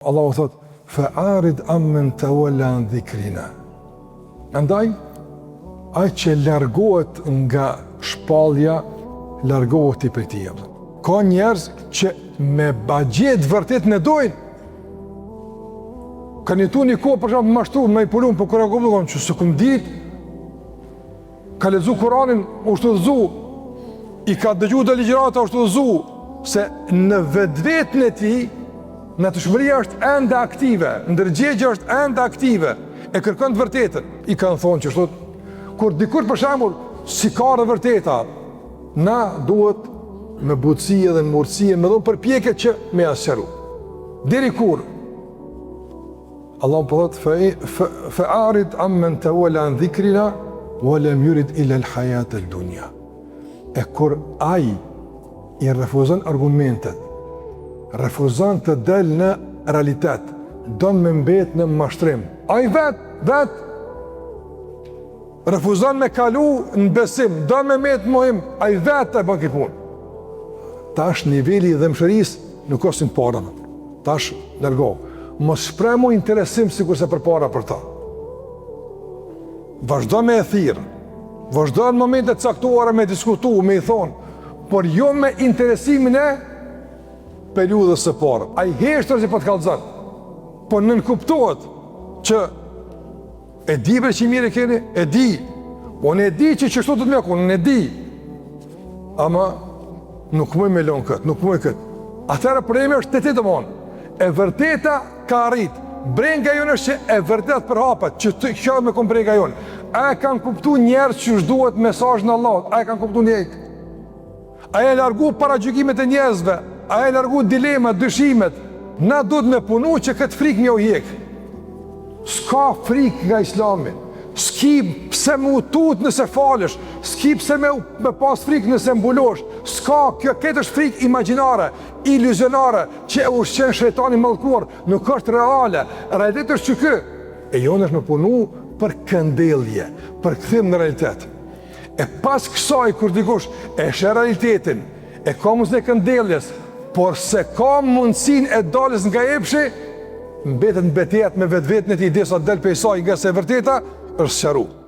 Allahu thot, fa'arid ammen tawalla an dhikrina. Andaj, ai që largohet nga shpallja, largohet i prej tij. Ka njerëz që me bagjet vërtet në dojnë. Kanë jetu një kohë për shembull mashtru, me i pulun, për kur e kupton që s'u kum dit, ka lexu Kur'anin, u shtudzu, i ka dëgjuar të ligjërata, u shtudzu, se në vetveten e tij natyrshmëria është ende aktive, ndërgjegja është ende aktive, e kërkon të vërtetën. I kanë thonë që thot, kur dikur për shembull si ka të vërteta, na duhet me butësi dhe në murësi, me dhënë përpjekje që me asqëru. Deri kur? Allah po thot, fa'arid ammen tawalla an dhikrina wa lam yurid ila al-hayat ad-dunya. E kur ai i refuzon argumentet, refuzon të del në realitet, do me mbet në mashtrim. Ai vet refuzon me kalu në besim, do me mbet mohim, ai vet e bën këtë punë. Tash niveli i dëmshërisë nuk është para. Tash largo. Mos shpremo interesim sikurse përpara për ta. Vazhdo me e thirr. Vazhdo në momente të caktuara me diskutu, me i thonë, por jo me interesimin e periudhës së parë. Ai heshtër që po të kallëzon. Po nënkuptohet që e di për që mirë e keni, e di. Po në e di që qështu të të mjako, në e di. Ama nuk mëj me lonë këtë, nuk mëj këtë. Atërë problemi është të të monë. E vërteta ka arrit. Brenga jonë është që e vërtet përhapet, që të kjo me kom brenga jonë. A e kanë kuptu njerës që shduhet mesazh në Allah, a e kanë kuptu njëjtë. A e largu para gjykimet e njerëzve, a e largu dilemat, dyshimet. Na duhet me punu që këtë frikë një hjek. S'ka frikë nga Islami. S'ki pse me utut nëse falësh, s'ki pse me pas frikë nëse mbulosh. S'ka, këtë është frikë imaginare, iluzionare, që e ushqen shejtani mallkuar, nuk është reale. Realitet është që kë. E jonë është me punu për këndellje, për kthim në realitet. E pas kësaj, kur dikush e shë realitetin, e ka mundësinë e këndelljes, por se ka mundësinë e dalës nga epshi, mbetet në betejat me vetvetën e tij derisa del prej saj nga se vërteta është sqaruar.